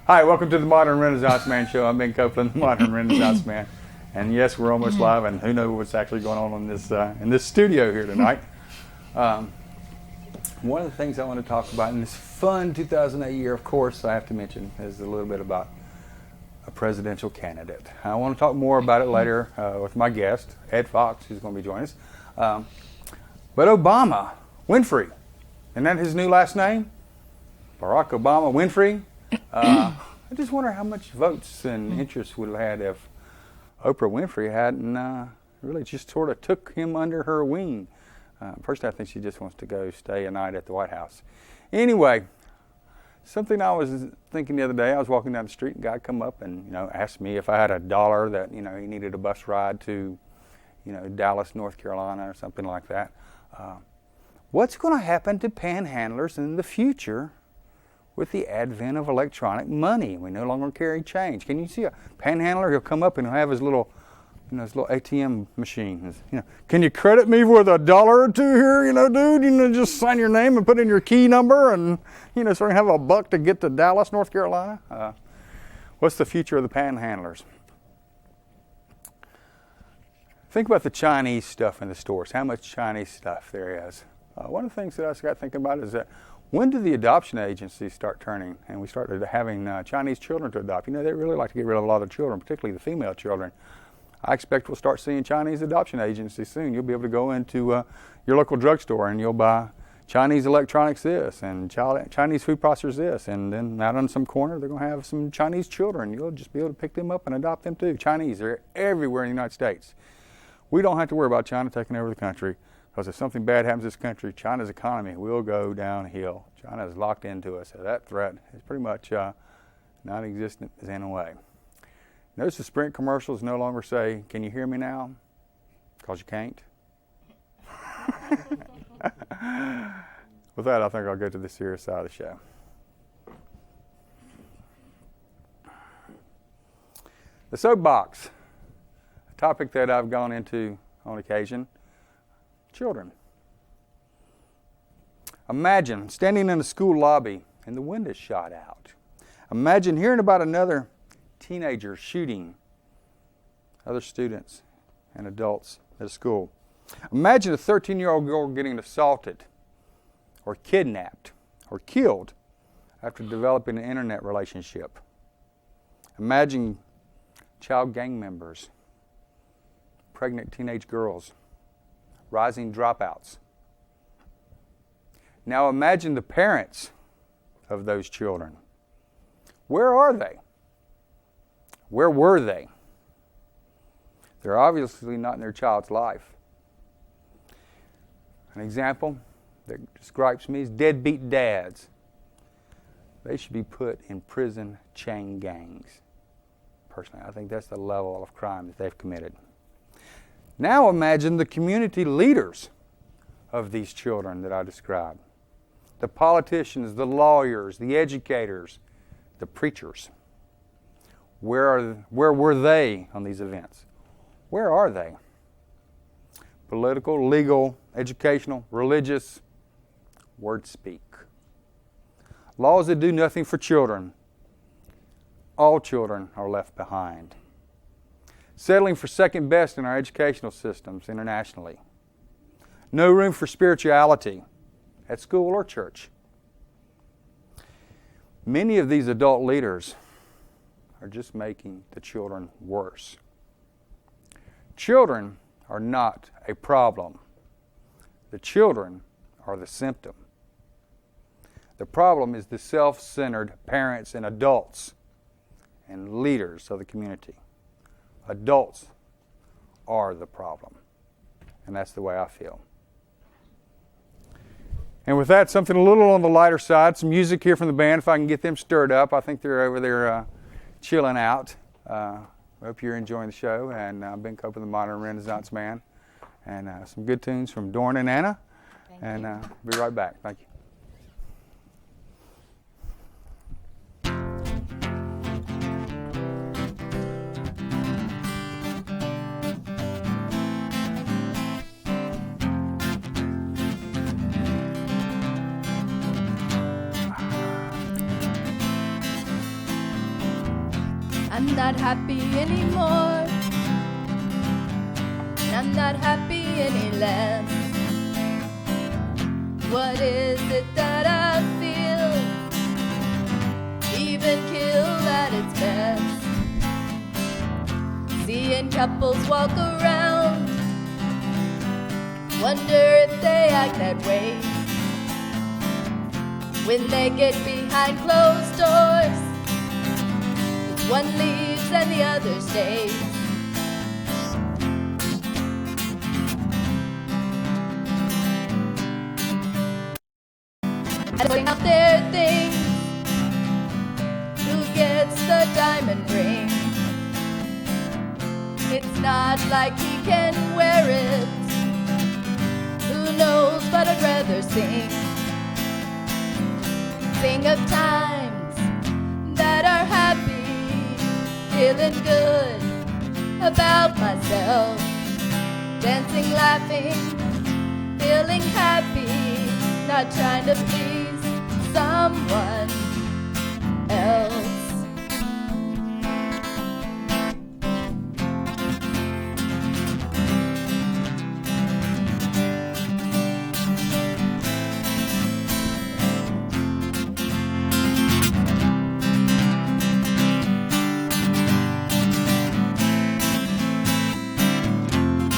Hi, welcome to the Modern Renaissance Man Show. I'm Ben Copeland, the Modern Renaissance Man. And yes, we're almost live, and who knows what's actually going on in this studio here tonight. One of the things I want to talk about in this fun 2008 year, of course, I have to mention, is a little bit about a presidential candidate. I want to talk more about it later with my guest, EdFox, who's going to be joining us. But Obama, Winfrey, isn't that his new last name? Barack Obama Winfrey. I just wonder how much votes and interest would have had if Oprah Winfrey hadn't really just sort of took him under her wing. Personally, I think she just wants to go stay a night at the White House. Anyway, something I was thinking the other day, I was walking down the street, and a guy come up and asked me if I had $1 that he needed a bus ride to Dallas, North Carolina, or something like that. What's going to happen to panhandlers in the future with the advent of electronic money? We no longer carry change. Can you see a panhandler? He'll come up and he'll have his little ATM machine. Can you credit me with $1 or $2 here, dude? Just sign your name and put in your key number, and so I can have $1 to get to Dallas, North Carolina. What's the future of the panhandlers? Think about the Chinese stuff in the stores. How much Chinese stuff there is. One of the things that I got thinking about is that, when do the adoption agencies start turning and we start having Chinese children to adopt? They really like to get rid of a lot of children, particularly the female children. I expect we'll start seeing Chinese adoption agencies soon. You'll be able to go into your local drugstore and you'll buy Chinese electronics this and Chinese food processors this, and then out on some corner they're going to have some Chinese children. You'll just be able to pick them up and adopt them too. Chinese, they're everywhere in the United States. We don't have to worry about China taking over the country, because if something bad happens to this country, China's economy will go downhill. China is locked into us, so that threat is pretty much non-existent in a way. Notice the Sprint commercials no longer say, "Can you hear me now?" Because you can't. With that, I think I'll go to the serious side of the show. The soapbox, a topic that I've gone into on occasion. Children. Imagine standing in a school lobby and the wind is shot out. Imagine hearing about another teenager shooting other students and adults at a school. Imagine a 13-year-old girl getting assaulted or kidnapped or killed after developing an internet relationship. Imagine child gang members, pregnant teenage girls, rising dropouts. Now imagine the parents of those children. Where are they? Where were they? They're obviously not in their child's life. An example that describes me is deadbeat dads. They should be put in prison chain gangs. Personally, I think that's the level of crime that they've committed. Now imagine the community leaders of these children that I described. The politicians, the lawyers, the educators, the preachers. Where were they on these events? Where are they? Political, legal, educational, religious, word speak. Laws that do nothing for children. All children are left behind. Settling for second best in our educational systems internationally. No room for spirituality at school or church. Many of these adult leaders are just making the children worse. Children are not a problem. The children are the symptom. The problem is the self-centered parents and adults and leaders of the community. Adults are the problem. And that's the way I feel. And with that, something a little on the lighter side, some music here from the band, if I can get them stirred up. I think they're over there chilling out. I hope you're enjoying the show. And I'm Ben Copeland, the Modern Renaissance Man. And some good tunes from DoranAnna. And be right back. Thank you. I'm not happy anymore. I'm not happy any less. What is it that I feel? Even killed at its best. Seeing couples walk around, wonder if they act that way when they get behind closed doors. One leaves and the other stays. Putting out their things. Who gets the diamond ring? It's not like he can wear it. Who knows, but I'd rather sing. Sing of times that are happy, feeling good about myself, dancing, laughing, feeling happy, not trying to please someone else.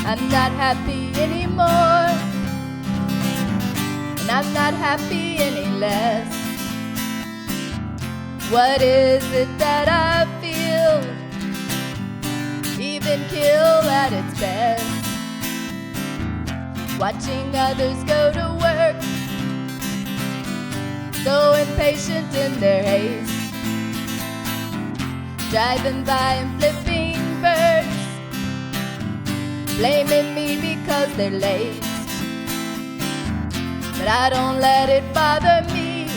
I'm not happy anymore, and I'm not happy any less. What is it that I feel? Even kill at its best. Watching others go to work, so impatient in their haste. Driving by and flipping birds, blaming me because they're late. But I don't let it bother me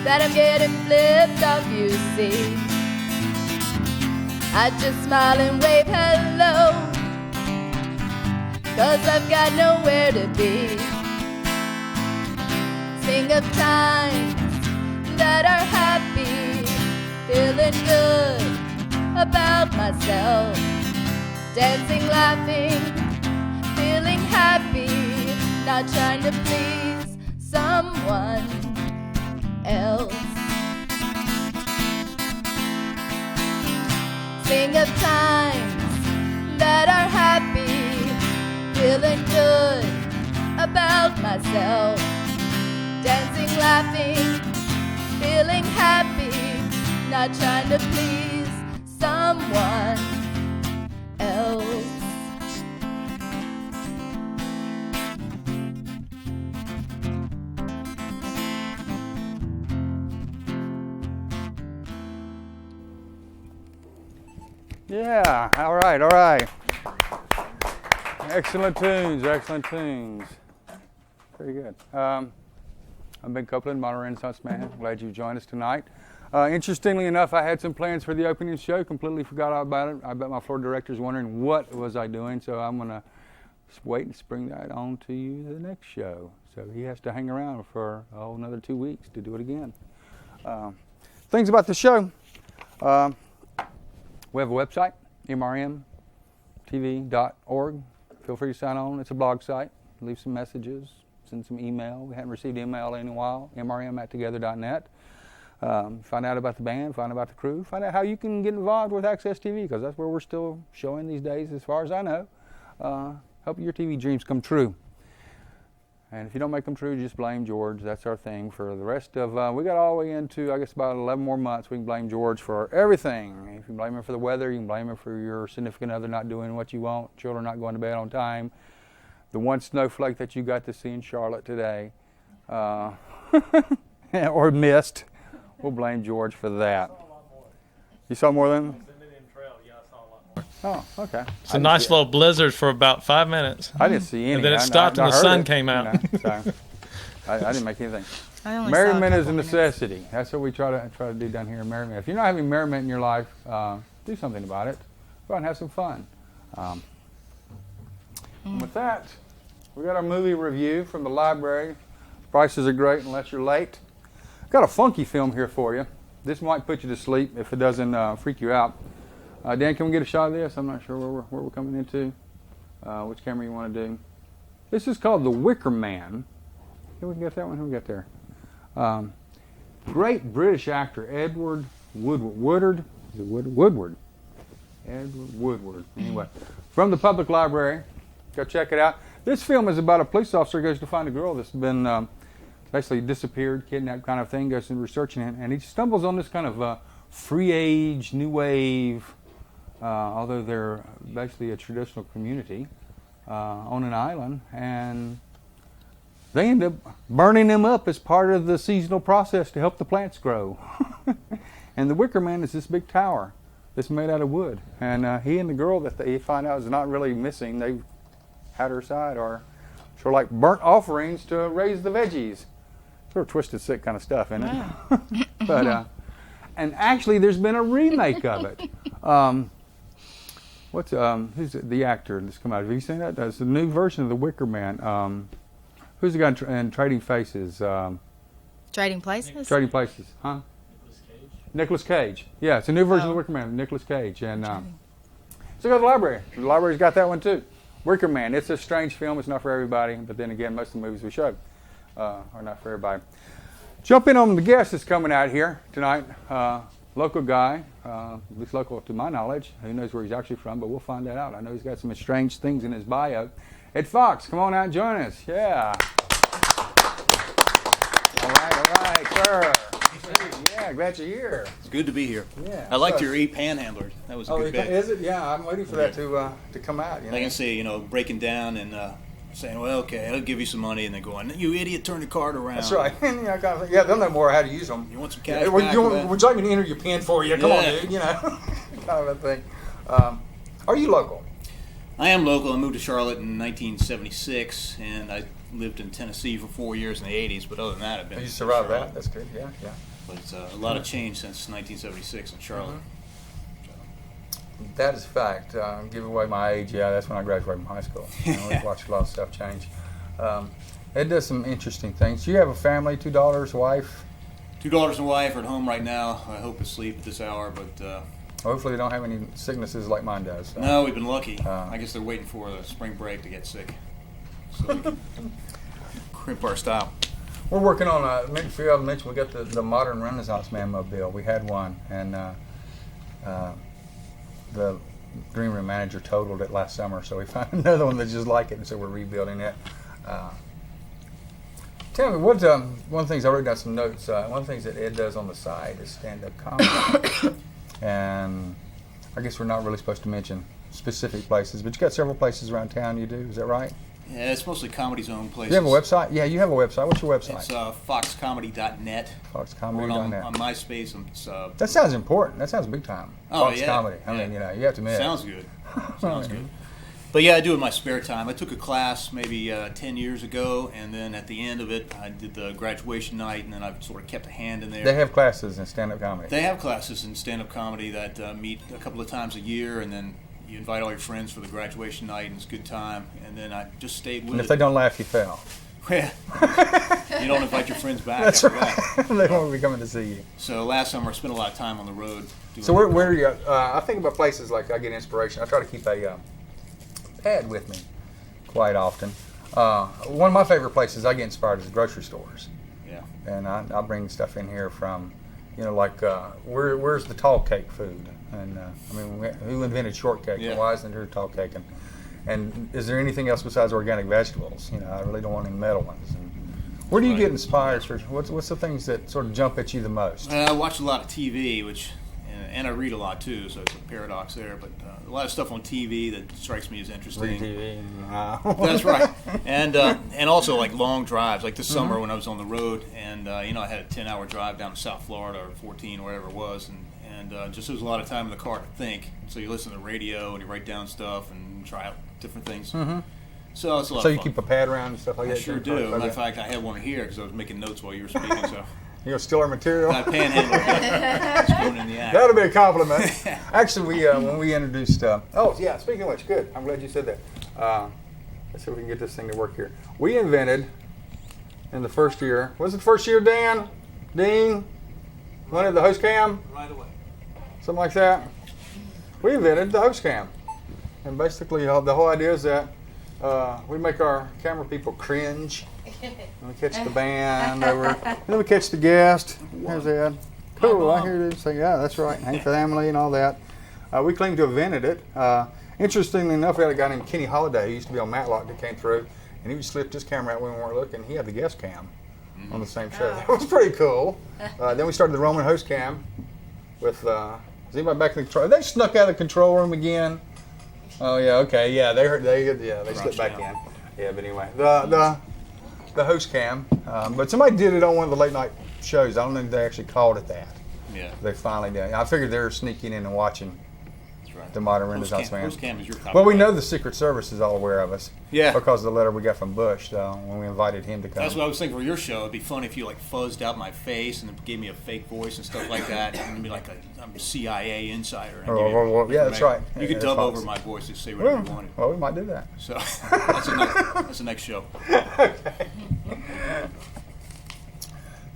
that I'm getting flipped off, you see. I just smile and wave hello, 'cause I've got nowhere to be. Sing of times that are happy, feeling good about myself, dancing, laughing, feeling happy, not trying to please someone else. Sing of times that are happy, feeling good about myself, dancing, laughing, feeling happy, not trying to please someone else. Yeah, all right, all right. Excellent tunes, excellent tunes. Very good. I'm Ben Copeland, Modern Renaissance Man. Glad you joined us tonight. Interestingly enough, I had some plans for the opening show, completely forgot about it. I bet my floor director's wondering what was I doing, so I'm going to wait and spring that on to you the next show. So he has to hang around for another 2 weeks to do it again. Things about the show. We have a website, TMRMTV.org. Feel free to sign on. It's a blog site. Leave some messages, send some email. We haven't received email in a while. MRM@together.net. Find out about the band, find out about the crew, find out how you can get involved with Access TV, because that's where we're still showing these days, as far as I know. Help your TV dreams come true. And if you don't make them true, just blame George. That's our thing. For the rest of, we got all the way into, I guess, about 11 more months. We can blame George for everything. If you blame him for the weather, you can blame him for your significant other not doing what you want, children not going to bed on time, the one snowflake that you got to see in Charlotte today, or missed. We'll blame George for that. You saw more than? Oh, okay. It's a nice little blizzard for about 5 minutes. I didn't see any. And then it stopped and the sun came out. So I didn't make anything. I Merriment is a necessity. That's what we try to do down here in merriment. If you're not having merriment in your life, do something about it. Go out and have some fun. And with that, we got our movie review from the library. Prices are great unless you're late. Got a funky film here for you. This might put you to sleep if it doesn't freak you out. Dan, can we get a shot of this? I'm not sure where we're coming into. Which camera you want to do? This is called The Wicker Man. Can we get that one? Who we got there? Great British actor Edward Woodward. Is it Woodward? Edward Woodward. Anyway, from the public library. Go check it out. This film is about a police officer who goes to find a girl that's been basically disappeared, kidnapped kind of thing, goes and researching it, and he stumbles on this kind of free age, new wave, although they're basically a traditional community on an island, and they end up burning them up as part of the seasonal process to help the plants grow. And the Wicker Man is this big tower that's made out of wood, and he and the girl that they find out is not really missing, they've had her side, are sort of like burnt offerings to raise the veggies. Sort of twisted sick kind of stuff, isn't it? But and actually there's been a remake of it. Who's the actor that's come out? Have you seen that? That's a new version of The Wicker Man. Who's the guy in Trading Faces? Trading Places? Trading Places, huh? Nicolas Cage. Yeah, it's a new version of The Wicker Man, Nicolas Cage. And so go to the library. The library's got that one too. Wicker Man. It's a strange film. It's not for everybody. But then again, most of the movies we show are not for everybody. Jump in on the guest that's coming out here tonight. Local guy, at least local to my knowledge. Who knows where he's actually from, but we'll find that out. I know he's got some strange things in his bio. EdFox, come on out and join us. Yeah. All right, sir. Yeah, glad you're here. It's good to be here. Yeah. I liked your e-panhandler. That was a good bit. Is it? Yeah, I'm waiting for that to come out. You know? I can see, breaking down and saying, well, okay, I'll give you some money, and then going, you idiot, turn the card around. That's right. Yeah, they'll know more how to use them. You want some cash would back? Would you like me to enter your PIN for you? Come on, dude. Kind of a thing. Are you local? I am local. I moved to Charlotte in 1976, and I lived in Tennessee for 4 years in the 80s, but other than that, I've been You survived that. That's good, yeah. But it's a lot of change since 1976 in Charlotte. That is a fact. Give away my age, yeah, that's when I graduated from high school. We've watched a lot of stuff change. It does some interesting things. You have a family, 2 daughters, wife? 2 daughters and wife are at home right now. I hope asleep at this hour, but... hopefully they don't have any sicknesses like mine does. So. No, we've been lucky. I guess they're waiting for the spring break to get sick, so we can crimp our style. We're working on a few of them mentioned. We got the modern Renaissance man mobile. We had one, and the green room manager totaled it last summer, so we found another one that's just like it, and so we're rebuilding it. Tell me, what one of the things I wrote down some notes. One of the things that Ed does on the side is stand-up comedy, and I guess we're not really supposed to mention specific places, but you got several places around town. You do, is that right? Yeah, it's mostly Comedy Zone places. You have a website? Yeah, you have a website. What's your website? It's foxcomedy.net. Foxcomedy.net. On MySpace. It's, that sounds important. That sounds big time. Oh, Fox yeah. Comedy. I mean, you have to admit. Sounds good. Sounds good. But yeah, I do it in my spare time. I took a class maybe 10 years ago, and then at the end of it, I did the graduation night, and then I've sort of kept a hand in there. They have classes in stand-up comedy. They have classes in stand-up comedy that meet a couple of times a year, and then you invite all your friends for the graduation night, and it's a good time. And then I just stayed with it. And if they don't laugh, you fail. Yeah. You don't invite your friends back. That's after right. That. They won't be coming to see you. So last summer I spent a lot of time on the road. So where are you? I think about places like I get inspiration. I try to keep a pad with me quite often. One of my favorite places I get inspired is grocery stores. Yeah. And I bring stuff in here from like where's the tall cake food? And who invented shortcake? Yeah. And why isn't there tall cake? And is there anything else besides organic vegetables? I really don't want any metal ones. And where do you get inspired for? What's the things that sort of jump at you the most? I watch a lot of TV, and I read a lot too, so it's a paradox there. But a lot of stuff on TV that strikes me as interesting. Read TV. That's right, and also like long drives. Like this summer when I was on the road, and I had a 10-hour drive down to South Florida, or 14, or whatever it was, and just there was a lot of time in the car to think. So you listen to the radio and you write down stuff and try out different things. Mm-hmm. So it's a lot. So of you fun. keep a pad around and stuff like that. I sure do. Matter of fact, I had one here because I was making notes while you were speaking. So. You gonna steal our material? I panhandle. It's going in the act. That'll be a compliment. Actually, when we introduced, speaking of which, good. I'm glad you said that. Let's see if we can get this thing to work here. We invented in the first year. Was it the first year, Dan? Dean? One of the host cam? Right away. Something like that. We invented the host cam, and basically the whole idea is that we make our camera people cringe. And we catch the band over. Then we catch the guest. There's Ed. Cool, I hear you say, yeah, that's right. Hank family and all that. We claim to have invented it. Interestingly enough, we had a guy named Kenny Holiday who used to be on Matlock that came through, and he would slip his camera out when we weren't looking. He had the guest cam on the same show. That was pretty cool. Then we started the Roman host cam with, is anybody back in the control? They snuck out of the control room again. Oh, yeah, okay, yeah, they slipped back in. Yeah, but anyway, the host cam, but somebody did it on one of the late night shows. I don't know if they actually called it that. Yeah. They finally did. I figured they were sneaking in and watching Right. the modern Renaissance man. Host cam is your copyright. Well, we know the Secret Service is all aware of us. Yeah. Because of the letter we got from Bush when we invited him to come. That's what I was thinking for your show. It'd be fun if you fuzzed out my face and then gave me a fake voice and stuff like that, and be like I'm a CIA insider. And yeah, that's right. You could dub over my voice to say whatever you wanted. Well, we might do that. So that's the next show. Okay.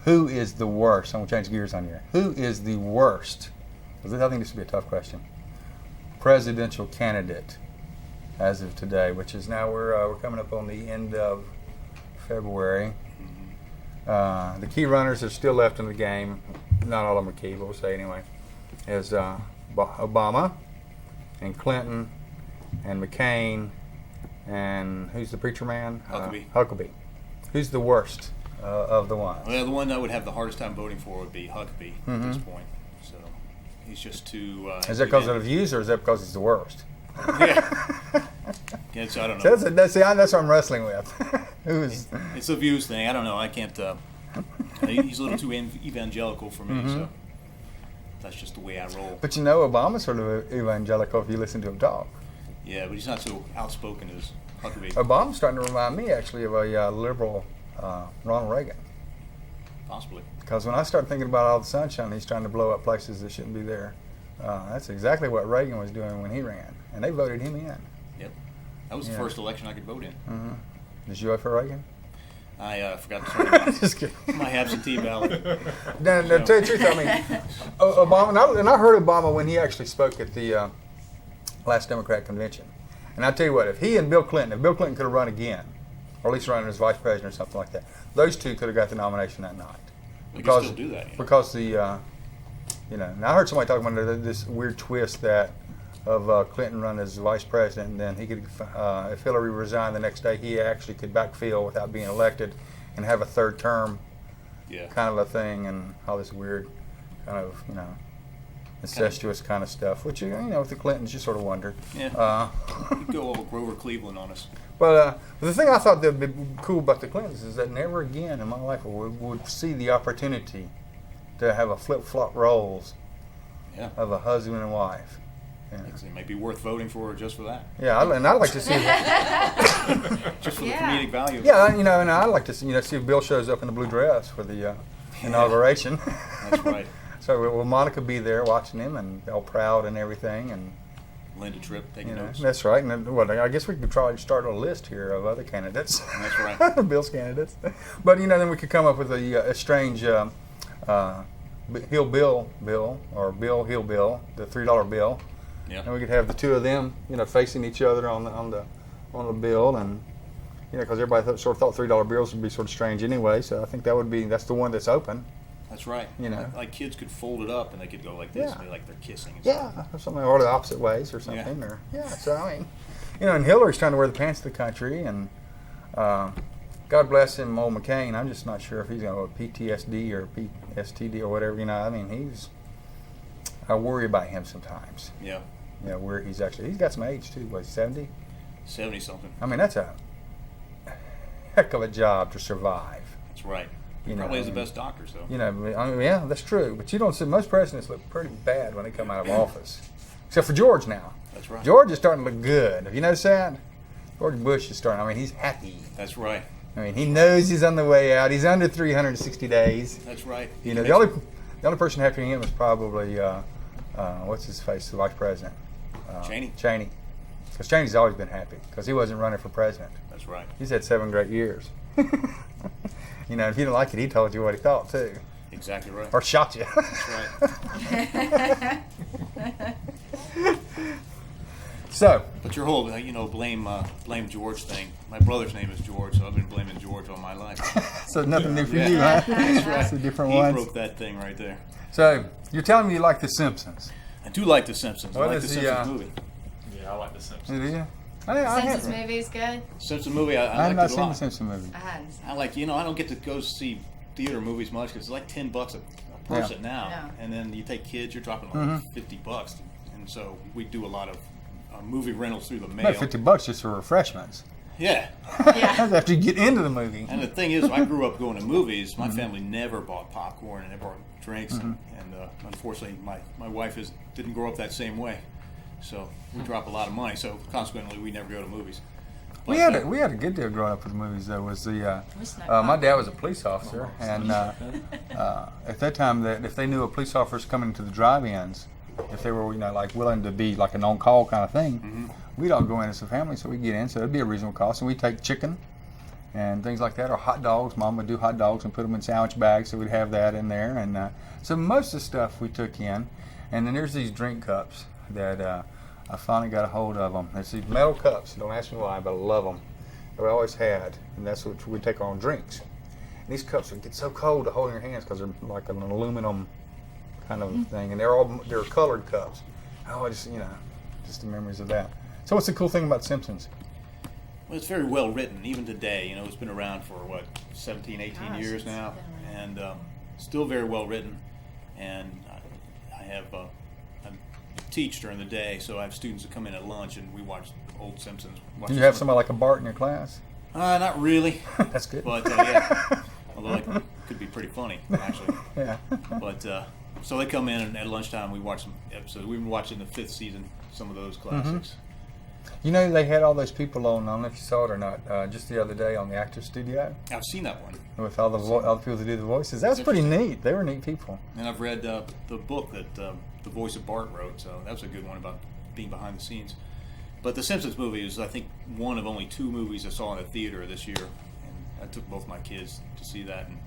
Who is the worst? I'm going to change gears on here. Who is the worst? Because I think this would be a tough question. Presidential candidate as of today, which is now we're coming up on the end of February. The key runners are still left in the game. Not all of them are key, but we'll say anyway. Is Obama and Clinton and McCain and who's the preacher man? Huckabee. Who's the worst of the ones? Well, the one I would have the hardest time voting for would be Huckabee at this point. So he's just too. Is that because of the views, or is that because he's the worst? Yeah. Yes, I don't know. That's what I'm wrestling with. It's a views thing. I don't know. I can't. He's a little too evangelical for me, so that's just the way I roll. But Obama's sort of evangelical if you listen to him talk. Yeah, but he's not so outspoken as Huckabee. Obama's starting to remind me actually of a liberal Ronald Reagan. Possibly. Because when I start thinking about all the sunshine, he's trying to blow up places that shouldn't be there. That's exactly what Reagan was doing when he ran, and they voted him in. Yep. That was the first election I could vote in. Mm-hmm. Did you vote for Reagan? I forgot to turn Just kidding. my absentee ballot. Now, to tell you the truth, I mean, Obama, and I heard Obama when he actually spoke at the last Democrat convention. And I tell you what, if Bill Clinton could have run again, or at least run as vice president or something like that, those two could have got the nomination that night. We can still do that. Yeah. Because now I heard somebody talking about this weird twist that of Clinton run as vice president, and then he could, if Hillary resigned the next day, he actually could backfill without being elected and have a third term kind of a thing, and all this weird kind of, incestuous kind of stuff, which, with the Clintons, you sort of wonder. Yeah. You go all Grover Cleveland on us. But the thing I thought that would be cool about the Clintons is that never again in my life would see the opportunity to have a flip-flop roles of a husband and wife. It may be worth voting for just for that. Yeah, and I'd like to see just for the comedic value. Yeah, and I'd like to see if Bill shows up in the blue dress for the inauguration. That's right. So will Monica be there watching him and all proud and everything, and Linda Tripp taking notes. That's right. And I guess we could try to start a list here of other candidates. That's right. Bill's candidates. But then we could come up with a strange Hill Bill, or Bill Hill Bill, the $3 bill. Yeah. And we could have the two of them, facing each other on the bill, and because everybody sort of thought $3 bills would be sort of strange anyway. So I think that's the one that's open. That's right. You know, like kids could fold it up and they could go like this, Yeah. and be like they're kissing. And yeah, stuff. or something, or the opposite ways, or something, or So I mean, you know, and Hillary's trying to wear the pants of the country, and God bless him, old McCain. I'm just not sure if he's going to PTSD or PSTD or whatever. You know, I mean, I worry about him sometimes. Yeah. You know, where he's got some age too. What, 70? 70 something. I mean, that's a heck of a job to survive. That's right. You know, Probably is the best doctor, so. You know, I mean, yeah, that's true. But you don't see, most presidents look pretty bad when they come out of office, except for George now. That's right. George is starting to look good. Have you noticed that? George Bush is starting. I mean, he's happy. That's right. I mean, he knows he's on the way out. He's under 360 days. That's right. You know, the only person happy than him is probably what's his face, the vice president, Cheney. Cheney, because Cheney's always been happy because he wasn't running for president. That's right. He's had 7 great years. You know, if you didn't like it, he told you what he thought too, Exactly right. or shot you. That's right. So, But your whole, blame George thing. My brother's name is George, so I've been blaming George all my life. so nothing new for Yeah. you, huh? That's right. It's a different He ones. broke that thing right there. So, you're telling me you like The Simpsons? I do like The Simpsons. I What like is the the, Simpsons movie. Yeah, I like The Simpsons. Do you? I Simpsons haven't. movie is good. Simpsons movie, I I have liked not it a seen lot. the Simpsons movie. I hadn't seen I like, I don't get to go see theater movies much because it's like $10 a person now, Yeah. and then you take kids, you're dropping like Mm-hmm. $50, and so we do a lot of movie rentals through the mail. About $50 just for refreshments. Yeah, Yeah. That's after you get into the movie. and the thing is, I grew up going to movies. Mm-hmm. My family never bought popcorn and never bought drinks, and unfortunately, my wife didn't grow up that same way. So we drop a lot of money. So consequently, we never go to movies. But, We had a good deal growing up with movies. Though was the We snuck my popcorn. dad was a police officer, and at that time, that if they knew a police officer was coming to the drive-ins, if they were like willing to be like an on-call kind of thing, we'd all go in as a family, so we'd get in. So it'd be a reasonable cost, and we'd take chicken and things like that, or hot dogs. Mom would do hot dogs and put them in sandwich bags, so we'd have that in there. And so most of the stuff we took in, and then there's these drink cups that. I finally got a hold of them. It's these metal cups. Don't ask me why, but I love them. We always had, and that's what we take on drinks. And these cups would get so cold to hold in your hands because they're like an aluminum kind of thing, and they're colored cups. Oh, just the memories of that. So, what's the cool thing about Simpsons? Well, it's very well written, even today. It's been around for 17, 18 Gosh, years it's now, been around. and still very well written. And I have I teach during the day, so I have students that come in at lunch, and we watch old Simpsons. Do you have somebody like a Bart in your class? Not really, That's good. but yeah. Although it could be pretty funny, actually. Yeah. But so they come in, and at lunchtime we watch some episodes. We've been watching the 5th season, some of those classics. You know, they had all those people on. I don't know if you saw it or not. Just the other day on the Actors Studio I've seen that one, with all the people that do the voices. That was pretty neat. They were neat people. and I've read the book that the voice of Bart wrote. So that was a good one about being behind the scenes. But the Simpsons movie is, I think, one of only 2 movies I saw in a theater this year, and I took both my kids to see that, and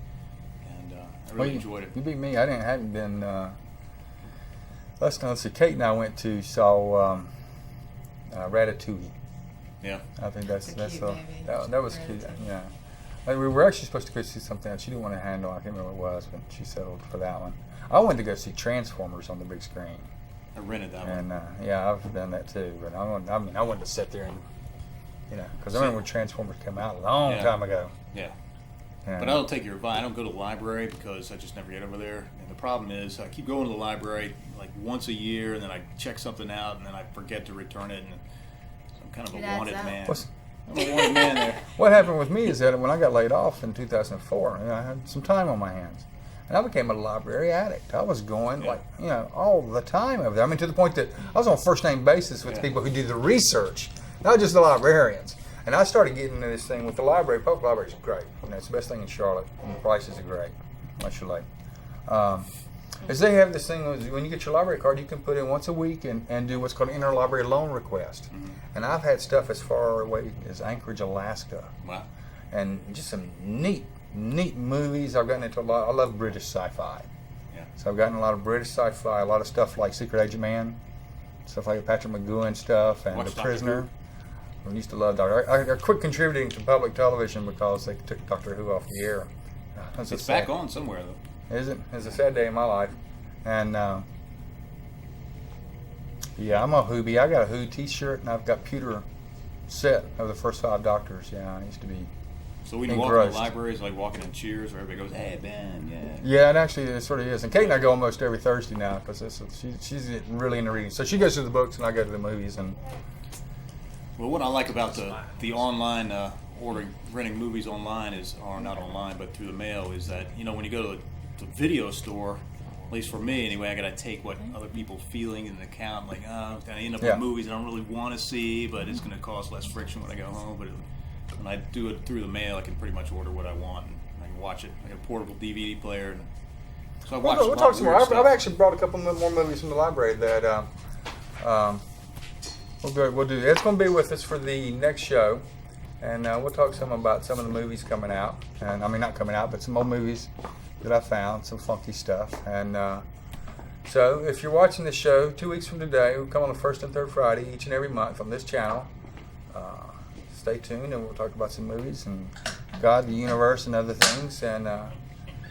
I really enjoyed it. You beat me. I hadn't been. Let's see. Kate and I went to saw Ratatouille. Yeah, I think that's It's a cute movie. that was cute. Ratatouille. Yeah. Like, we were actually supposed to go see something else. She didn't want to handle. I can't remember what it was, but she settled for that one. I went to go see Transformers on the big screen, I rented that one. and yeah, I've done that too. But I wanted to sit there and because I remember when Transformers came out a long time ago. Yeah. And, But I don't take your advice. I don't go to the library because I just never get over there. And the problem is I keep going to the library like once a year, and then I check something out, and then I forget to return it. And so I'm kind of It a adds wanted up. man. What's- I'm a wanted man there. What happened with me is that when I got laid off in 2004, I had some time on my hands, and I became a library addict. I was going all the time over there. I mean, to the point that I was on first name basis with people who do the research, not just the librarians. And I started getting into this thing with the library. Public library is great. It's the best thing in Charlotte, and the prices are great. Much you like. Is they have this thing when you get your library card, you can put in once a week and do what's called an interlibrary loan request. And I've had stuff as far away as Anchorage, Alaska, Wow. and just some neat movies. I've gotten into a lot. I love British sci-fi. Yeah. So I've gotten a lot of British sci-fi, a lot of stuff like Secret Agent Man, stuff like Patrick McGowan stuff, and Watch The Doctor Prisoner. I used to love Doctor. I quit contributing to public television because they took Doctor Who off the air. It's back on somewhere though. Isn't it? It's a sad day in my life. And yeah, I'm a Hoobie. I got a Who T-shirt, and I've got pewter set of the first 5 Doctors. Yeah, I used to be. So when you walk in the libraries, like walking in Cheers, where everybody goes, "Hey Ben, yeah." Yeah, and actually it sort of is. And Kate and I go almost every Thursday now because she's really into reading. So she goes to the books, and I go to the movies. And well, what I like about the online renting movies online or not online, but through the mail, is that when you go to the video store, at least for me anyway, I got to take what other people feeling into account. Like, I end up with movies I don't really want to see, but it's going to cause less friction when I go home. But when I do it through the mail, I can pretty much order what I want, and I can watch it. I got a portable DVD player, and so I watch. We'll talk some more. I've actually brought a couple more movies from the library that we'll do. It's going to be with us for the next show, and we'll talk some about some of the movies coming out, and I mean not coming out, but some old movies that I found, some funky stuff. And so if you're watching this show 2 weeks from today, we'll come on the first and third Friday each and every month on this channel. Stay tuned, and we'll talk about some movies and God, the universe, and other things. And I'd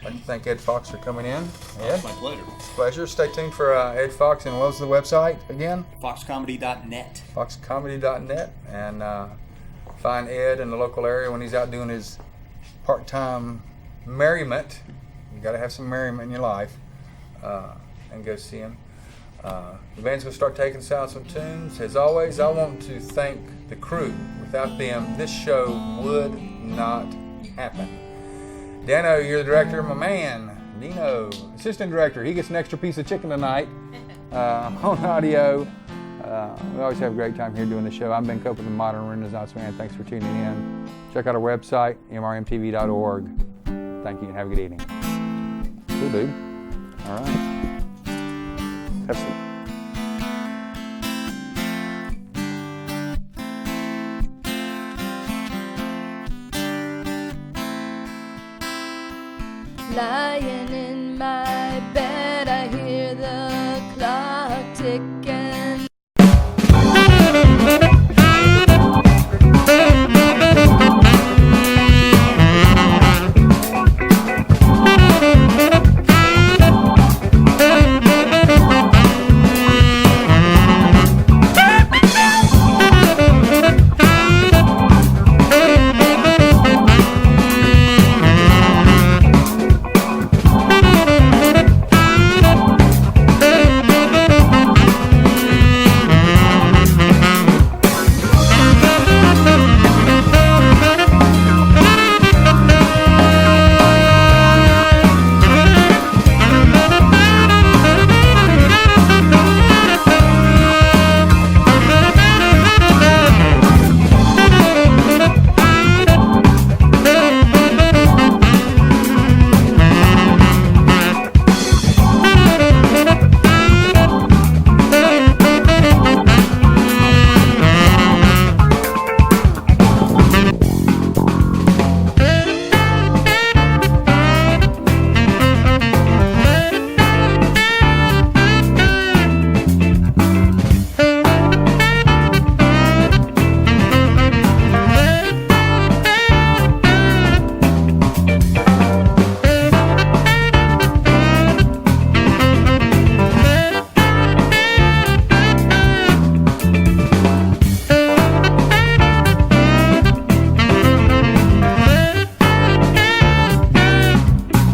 like to thank EdFox for coming in. Ed? It's my pleasure. It's a pleasure. Stay tuned for EdFox. And what was the website again? Foxcomedy.net. Foxcomedy.net. And find Ed in the local area when he's out doing his part-time merriment. You got to have some merriment in your life, and go see him. The band's going to start taking us out some tunes. As always, I want to thank the crew. Without them, this show would not happen. Dano, you're the director. My man, Dino, assistant director. He gets an extra piece of chicken tonight on audio. We always have a great time here doing the show. I'm Ben Cope with the Modern Renaissance Man. Thanks for tuning in. Check out our website, mrmtv.org. Thank you and have a good evening. Cool, dude. All right. Have some. Lying in my